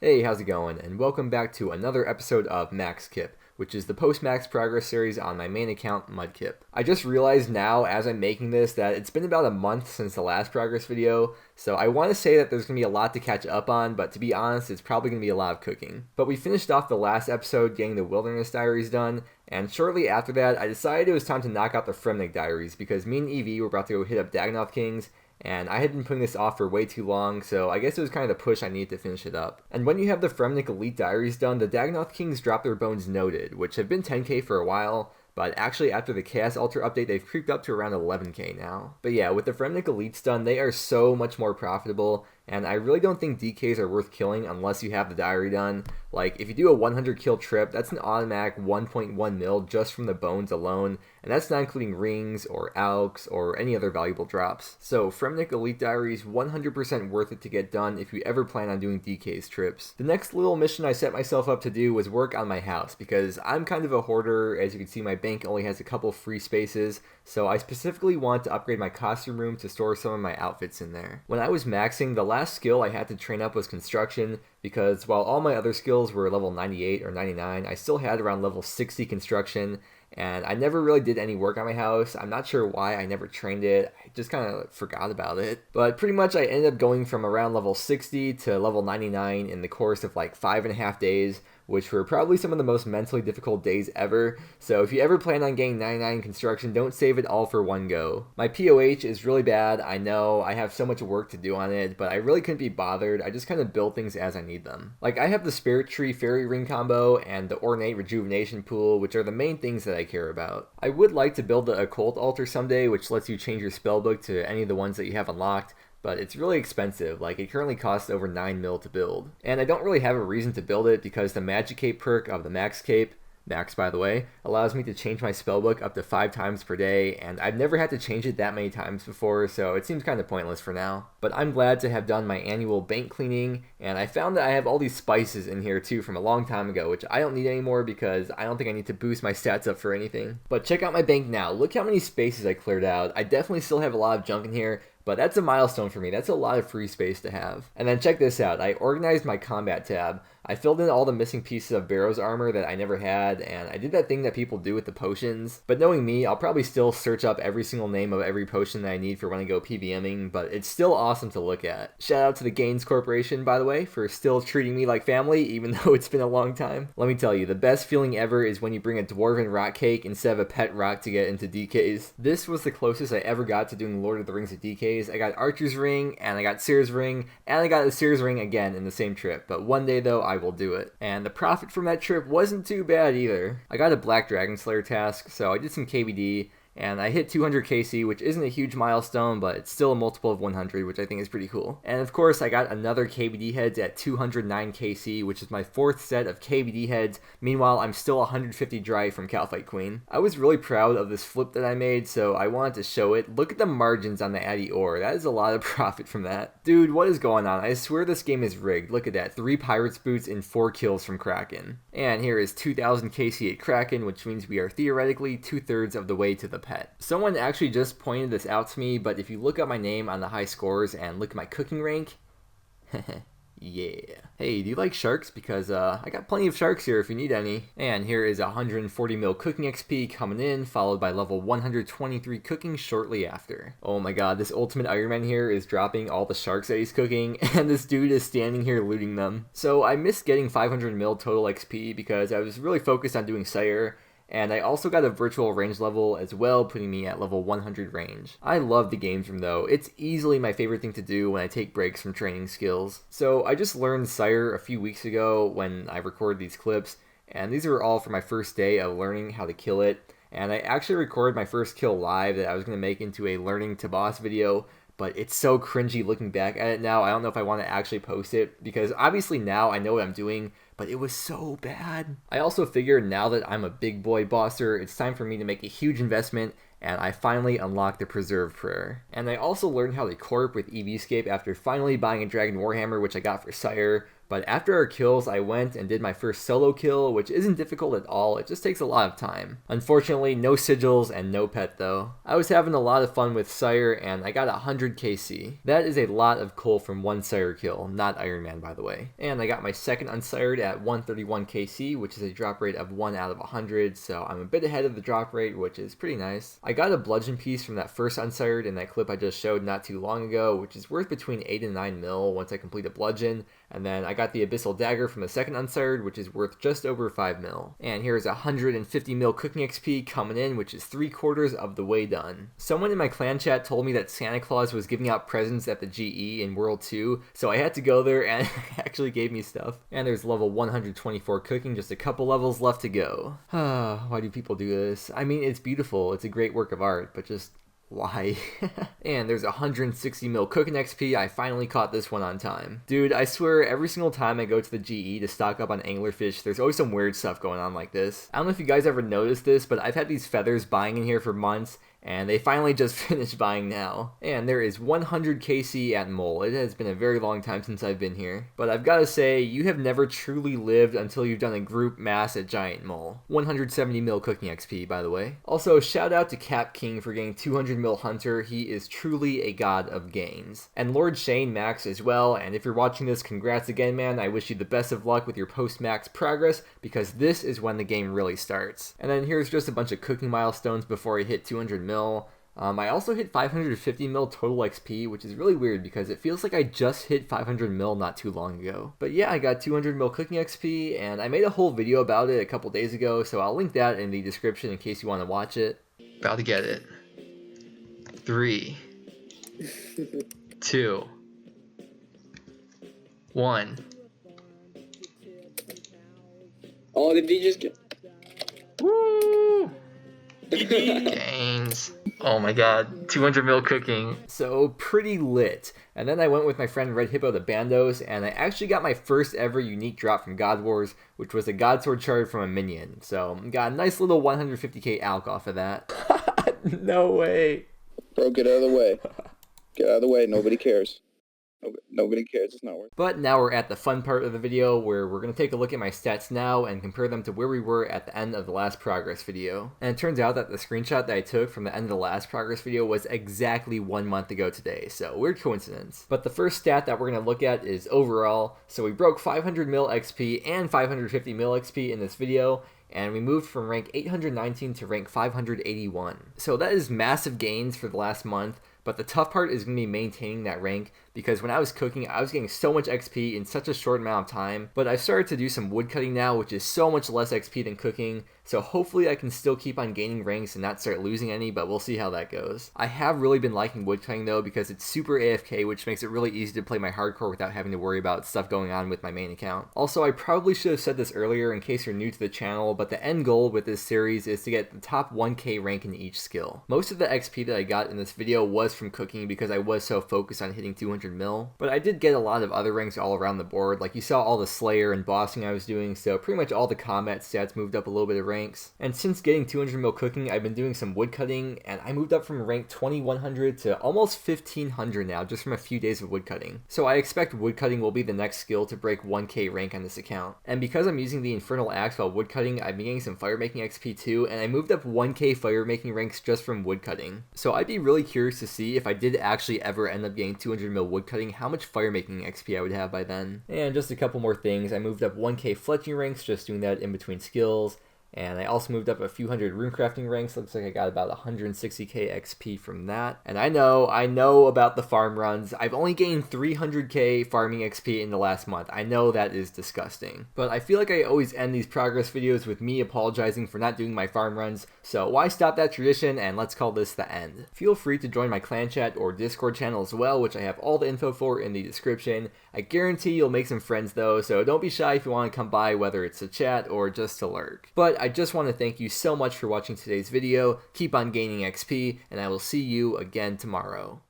Hey, how's it going? And welcome back to another episode of MaxKip, which is the post-max progress series on my main account, MudKip. I just realized now, as I'm making this, that it's been about a month since the last progress video, so I want to say that there's going to be a lot to catch up on, but to be honest, it's probably going to be a lot of cooking. But we finished off the last episode getting the Wilderness Diaries done, and shortly after that, I decided it was time to knock out the Fremnik Diaries, because me and Evie were about to go hit up Dagannoth Kings, and I had been putting this off for way too long, so I guess it was kind of the push I needed to finish it up. And when you have the Fremnik Elite Diaries done, the Dagannoth Kings drop their bones noted, which have been 10k for a while, but actually after the Chaos Altar update, they've creeped up to around 11k now. But yeah, with the Fremnik Elites done, they are so much more profitable, and I really don't think DKs are worth killing unless you have the diary done. Like, if you do a 100 kill trip, that's an automatic 1.1 mil just from the bones alone, and that's not including rings or alks or any other valuable drops. So Fremnik Elite Diaries 100% worth it to get done if you ever plan on doing DKs trips. The next little mission I set myself up to do was work on my house, because I'm kind of a hoarder. As you can see, my bank only has a couple free spaces, so I specifically want to upgrade my costume room to store some of my outfits in there. When I was maxing, the last skill I had to train up was construction, because while all my other skills were level 98 or 99, I still had around level 60 construction, and I never really did any work on my house. I'm not sure why I never trained it. I just kind of forgot about it. But pretty much I ended up going from around level 60 to level 99 in the course of like 5.5 days, which were probably some of the most mentally difficult days ever. So if you ever plan on getting 99 in construction, don't save it all for one go. My POH is really bad. I know I have so much work to do on it, but I really couldn't be bothered. I just kind of build things as I need them. Like, I have the Spirit Tree Fairy Ring combo and the Ornate Rejuvenation Pool, which are the main things that I care about. I would like to build the Occult Altar someday, which lets you change your spellbook to any of the ones that you have unlocked, but it's really expensive. Like, it currently costs over 9 mil to build. And I don't really have a reason to build it because the Magic Cape perk of the MaxKip, Max by the way, allows me to change my spellbook up to 5 times per day, and I've never had to change it that many times before, so it seems kind of pointless for now. But I'm glad to have done my annual bank cleaning, and I found that I have all these spices in here too from a long time ago, which I don't need anymore because I don't think I need to boost my stats up for anything. But check out my bank now. Look how many spaces I cleared out. I definitely still have a lot of junk in here, but that's a milestone for me. That's a lot of free space to have. And then check this out. I organized my combat tab. I filled in all the missing pieces of Barrow's armor that I never had, and I did that thing that people do with the potions. But knowing me, I'll probably still search up every single name of every potion that I need for when I go PvMing, but it's still awesome to look at. Shout out to the gainz Corporation, by the way, for still treating me like family, even though it's been a long time. Let me tell you, the best feeling ever is when you bring a dwarven rock cake instead of a pet rock to get into DKs. This was the closest I ever got to doing Lord of the Rings at DKs. I got Archer's Ring, and I got Seer's Ring, and I got the Seer's Ring again in the same trip, but one day though, I will do it. And the profit from that trip wasn't too bad either. I got a Black Dragon Slayer task, so I did some KVD, and I hit 200 KC, which isn't a huge milestone, but it's still a multiple of 100, which I think is pretty cool. And of course, I got another KVD heads at 209 KC, which is my 4th set of KVD heads. Meanwhile, I'm still 150 dry from Calphite Queen. I was really proud of this flip that I made, so I wanted to show it. Look at the margins on the Addy ore. That is a lot of profit from that. Dude, what is going on? I swear this game is rigged. Look at that. 3 Pirate's Boots and 4 kills from Kraken. And here is 2000 KC at Kraken, which means we are theoretically 2/3 of the way to the pet. Someone actually just pointed this out to me, but if you look up my name on the high scores and look at my cooking rank, yeah. Hey, do you like sharks? Because I got plenty of sharks here if you need any. And here is 140 mil cooking XP coming in, followed by level 123 cooking shortly after. Oh my god, this Ultimate Iron Man here is dropping all the sharks that he's cooking, and this dude is standing here looting them. So I missed getting 500 mil total XP because I was really focused on doing Sire, and I also got a virtual range level as well, putting me at level 100 range. I love the games room though. It's easily my favorite thing to do when I take breaks from training skills. So I just learned Sire a few weeks ago when I recorded these clips, and these are all for my first day of learning how to kill it. And I actually recorded my first kill live that I was going to make into a learning to boss video, but it's so cringy looking back at it now. I don't know if I want to actually post it, because obviously now I know what I'm doing, but it was so bad. I also figured now that I'm a big boy bosser, it's time for me to make a huge investment, and I finally unlocked the Preserve Prayer. And I also learned how to corp with EVscape after finally buying a Dragon Warhammer, which I got for Sire, But after our kills, I went and did my first solo kill, which isn't difficult at all, it just takes a lot of time. Unfortunately, no sigils and no pet though. I was having a lot of fun with Sire, and I got 100 KC. That is a lot of coal from one Sire kill, not Iron Man by the way. And I got my second unsired at 131 KC, which is a drop rate of 1 out of 100, so I'm a bit ahead of the drop rate, which is pretty nice. I got a bludgeon piece from that first unsired in that clip I just showed not too long ago, which is worth between 8 and 9 mil once I complete a bludgeon. And then I got the Abyssal Dagger from the second unsired, which is worth just over 5 mil. And here's 150 mil cooking XP coming in, which is 3/4 of the way done. Someone in my clan chat told me that Santa Claus was giving out presents at the GE in World 2, so I had to go there and actually gave me stuff. And there's level 124 cooking, just a couple levels left to go. Why do people do this? I mean, it's beautiful, it's a great work of art, but just why? And there's 160 mil cooking XP. I finally caught this one on time. Dude, I swear every single time I go to the GE to stock up on anglerfish, there's always some weird stuff going on like this. I don't know if you guys ever noticed this, but I've had these feathers buying in here for months, and they finally just finished buying now. And there is 100 KC at Mole. It has been a very long time since I've been here. But I've got to say, you have never truly lived until you've done a group mass at Giant Mole. 170 mil cooking XP, by the way. Also, shout out to Cap King for getting 200 mil Hunter. He is truly a god of gains. And Lord Shane Max as well, and if you're watching this, congrats again, man. I wish you the best of luck with your post-max progress, because this is when the game really starts. And then here's just a bunch of cooking milestones before I hit 200 mil. I also hit 550 mil total XP, which is really weird because it feels like I just hit 500 mil not too long ago. But yeah, I got 200 mil cooking XP, and I made a whole video about it a couple days ago, so I'll link that in the description in case you want to watch it. About to get it. 3, 2, 1. Oh, did he just get... Woo! Gains. Oh my god, 200 mil cooking. So pretty lit. And then I went with my friend Red Hippo to Bandos, and I actually got my first ever unique drop from God Wars, which was a God Sword shard from a minion. So got a nice little 150k alc off of that. No way. Bro, get out of the way. Get out of the way, nobody cares. Nobody cares, it's not worth it. But now we're at the fun part of the video where we're going to take a look at my stats now and compare them to where we were at the end of the last progress video. And it turns out that the screenshot that I took from the end of the last progress video was exactly 1 month ago today, so weird coincidence. But the first stat that we're going to look at is overall. So we broke 500 mil XP and 550 mil XP in this video, and we moved from rank 819 to rank 581. So that is massive gains for the last month. But the tough part is going to be maintaining that rank, because when I was cooking, I was getting so much XP in such a short amount of time. But I've started to do some woodcutting now, which is so much less XP than cooking. So hopefully I can still keep on gaining ranks and not start losing any, but we'll see how that goes. I have really been liking woodcutting though, because it's super AFK, which makes it really easy to play my hardcore without having to worry about stuff going on with my main account. Also, I probably should have said this earlier in case you're new to the channel, but the end goal with this series is to get the top 1k rank in each skill. Most of the XP that I got in this video was from cooking because I was so focused on hitting 200 mil, but I did get a lot of other ranks all around the board. Like you saw all the Slayer and bossing I was doing, so pretty much all the combat stats moved up a little bit of ranks. And since getting 200 mil cooking, I've been doing some woodcutting, and I moved up from rank 2100 to almost 1500 now, just from a few days of woodcutting. So I expect woodcutting will be the next skill to break 1k rank on this account. And because I'm using the Infernal Axe while woodcutting, I've been getting some firemaking XP too, and I moved up 1k firemaking ranks just from woodcutting. So I'd be really curious to see if I did actually ever end up getting 200 mil woodcutting, how much firemaking XP I would have by then. And just a couple more things, I moved up 1k fletching ranks, just doing that in between skills. And I also moved up a few hundred runecrafting ranks. Looks like I got about 160k XP from that. And I know about the farm runs. I've only gained 300k farming XP in the last month. I know that is disgusting. But I feel like I always end these progress videos with me apologizing for not doing my farm runs. So why stop that tradition, and let's call this the end. Feel free to join my clan chat or Discord channel as well, which I have all the info for in the description. I guarantee you'll make some friends though, so don't be shy if you want to come by, whether it's to chat or just to lurk. But I just want to thank you so much for watching today's video. Keep on gaining XP, and I will see you again tomorrow.